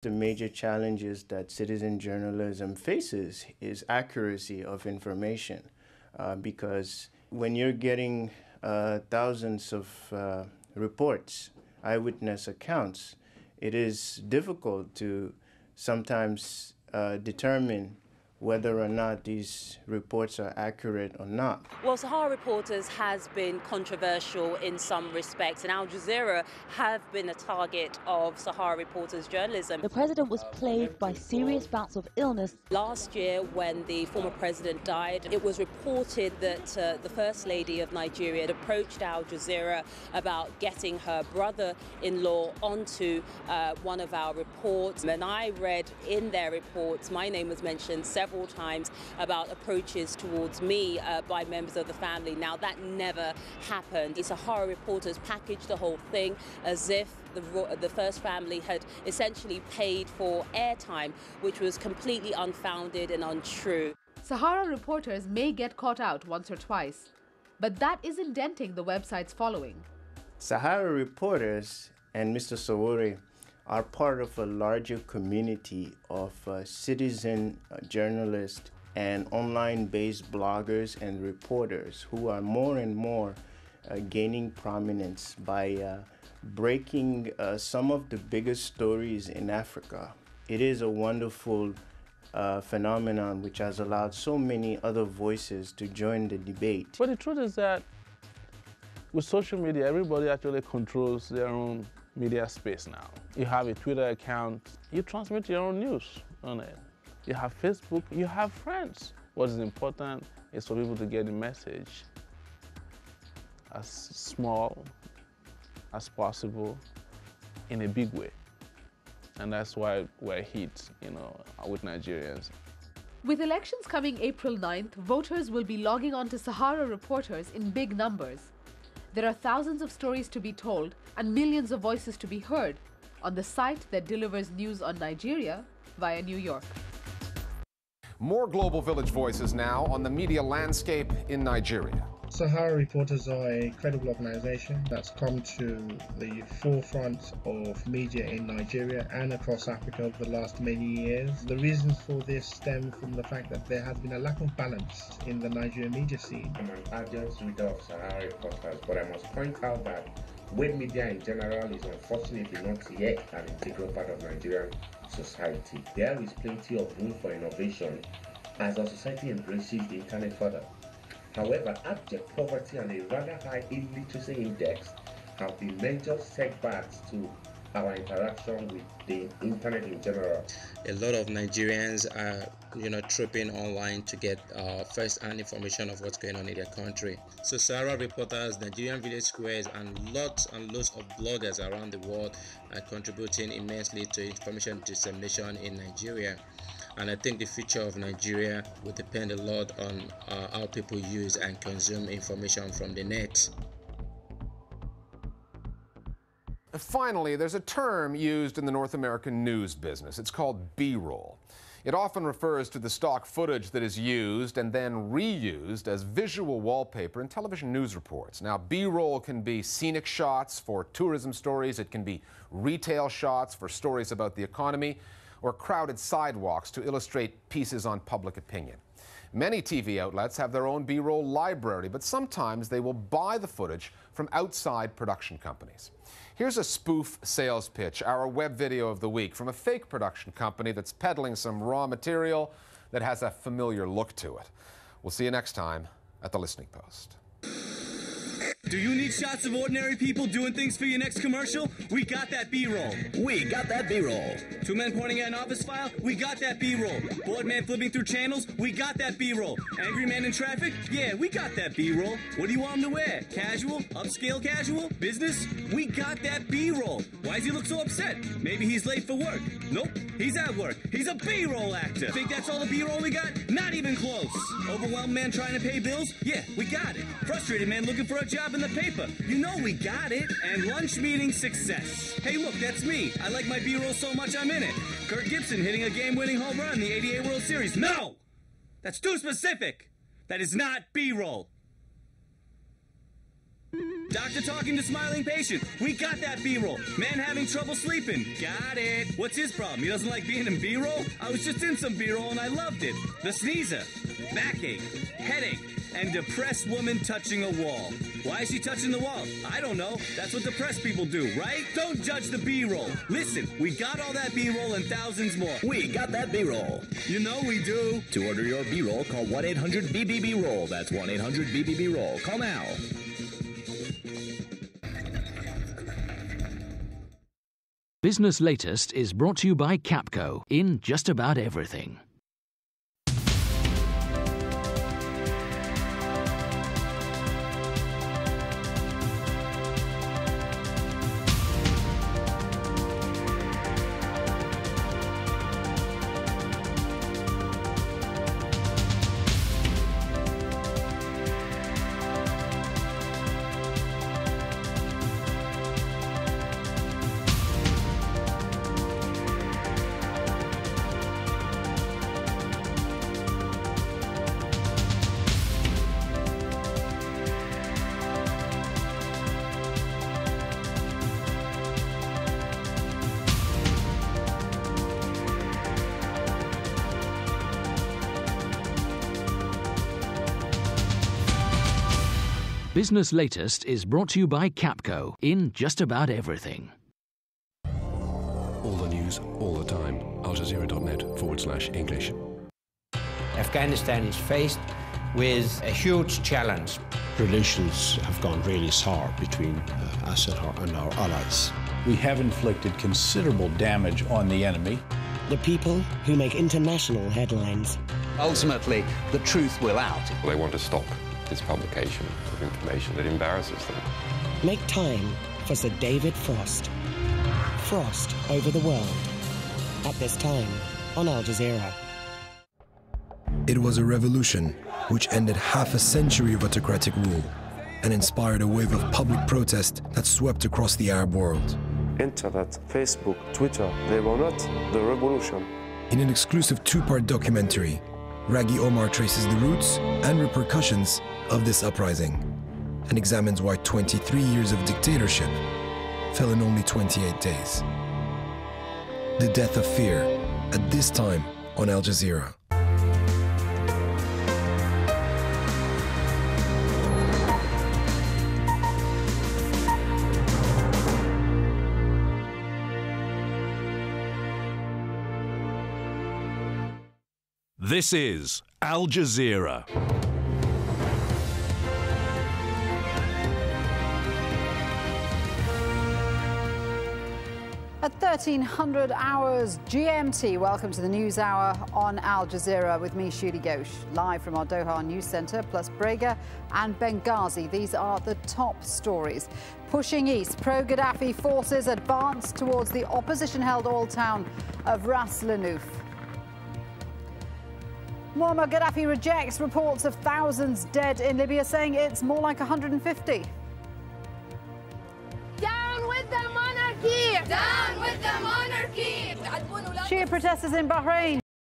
the major challenges that citizen journalism faces is accuracy of information, because when you're getting thousands of reports, eyewitness accounts, it is difficult to sometimes determine whether or not these reports are accurate or not. Well, Sahara Reporters has been controversial in some respects, and AlJazeera have been a target of Sahara Reporters journalism. The president was plagued by serious bouts of illness. Last year, when the former president died, it was reported that the First Lady of Nigeria had approached AlJazeera about getting her brother-in-law onto one of our reports. And I read in their reports, my name was mentioned several times about approaches towards me by members of the family. Now, that never happened. The Sahara Reporters packaged the whole thing as if the first family had essentially paid for airtime, which was completely unfounded and untrue. Sahara Reporters may get caught out once or twice, but that isn't denting the website's following. Sahara Reporters and Mr. Sowore are part of a larger community of citizen journalists and online-based bloggers and reporters who are more and more gaining prominence by breaking some of the biggest stories in Africa. It is a wonderful phenomenon which has allowed so many other voices to join the debate. But the truth is that with social media, everybody actually controls their own media space now. You have a Twitter account, you transmit your own news on it. You have Facebook, you have friends. What is important is for people to get the message as small as possible in a big way. And that's why we're hit, with Nigerians. With elections coming April 9th, voters will be logging on to Sahara Reporters in big numbers. There are thousands of stories to be told and millions of voices to be heard on the site that delivers news on Nigeria via New York. More Global Village voices now on the media landscape in Nigeria. Sahara Reporters are a credible organization that's come to the forefront of media in Nigeria and across Africa over the last many years. The reasons for this stem from the fact that there has been a lack of balance in the Nigerian media scene. I'm an ardent reader of Sahara Reporters, but I must point out that web media in general is unfortunately not yet an integral part of Nigerian society. There is plenty of room for innovation as our society embraces the internet further. However, abject poverty and a rather high illiteracy index have been major setbacks to our interaction with the internet in general. A lot of Nigerians are, trooping online to get first-hand information of what's going on in their country. So Sahara Reporters, Nigerian Village Squares, and lots of bloggers around the world are contributing immensely to information dissemination in Nigeria. And I think the future of Nigeria will depend a lot on how people use and consume information from the net. Finally, there's a term used in the North American news business. It's called B-roll. It often refers to the stock footage that is used and then reused as visual wallpaper in television news reports. Now, B-roll can be scenic shots for tourism stories. It can be retail shots for stories about the economy, or crowded sidewalks to illustrate pieces on public opinion. Many TV outlets have their own B-roll library, but sometimes they will buy the footage from outside production companies. Here's a spoof sales pitch, our web video of the week, from a fake production company that's peddling some raw material that has a familiar look to it. We'll see you next time at The Listening Post. Do you need shots of ordinary people doing things for your next commercial? We got that B-roll. We got that B-roll. Two men pointing at an office file? We got that B-roll. Bored man flipping through channels? We got that B-roll. Angry man in traffic? Yeah, we got that B-roll. What do you want him to wear? Casual? Upscale casual? Business? We got that B-roll. Why does he look so upset? Maybe he's late for work. Nope, he's at work. He's a B-roll actor. Think that's all the B-roll we got? Not even close. Overwhelmed man trying to pay bills? Yeah, we got it. Frustrated man looking for a job in the paper. You know we got it. And lunch meeting success. Hey, look, that's me. I like my B-roll so much I'm in it. Kirk Gibson hitting a game-winning home run in the '88 World Series. No! That's too specific. That is not B-roll. Doctor talking to smiling patient. We got that B-roll. Man having trouble sleeping. Got it. What's his problem? He doesn't like being in B-roll? I was just in some B-roll and I loved it. The sneezer, backache, headache, and depressed woman touching a wall. Why is she touching the wall? I don't know. That's what depressed people do, right? Don't judge the B-roll. Listen, we got all that B-roll and thousands more. We got that B-roll. You know we do. To order your B-roll, call 1-800-BBB-ROLL. That's 1-800-BBB-ROLL. Call now. Business Latest is brought to you by Capco in just about everything. Business Latest is brought to you by Capco in just about everything. All the news, all the time. AlJazeera.net/English. Afghanistan is faced with a huge challenge. Relations have gone really sour between us and our allies. We have inflicted considerable damage on the enemy. The people who make international headlines. Ultimately, the truth will out. They want to stop this publication of information that embarrasses them. Make time for Sir David Frost. Frost over the world. At this time on Al Jazeera. It was a revolution which ended half a century of autocratic rule and inspired a wave of public protest that swept across the Arab world. Internet, Facebook, Twitter, they were not the revolution. In an exclusive two-part documentary, Raghi Omar traces the roots and repercussions of this uprising and examines why 23 years of dictatorship fell in only 28 days. The Death of Fear, at this time on Al Jazeera. This is Al Jazeera. At 1300 hours GMT, welcome to the News Hour on Al Jazeera with me, Shuli Ghosh, live from our Doha News Centre, plus Brega and Benghazi. These are the top stories. Pushing east, pro-Gaddafi forces advance towards the opposition-held oil town of Ras Lanuf. Muammar Gaddafi rejects reports of thousands dead in Libya, saying it's more like 150. Down with the monarchy! Down with the monarchy! Shia protesters in Bahrain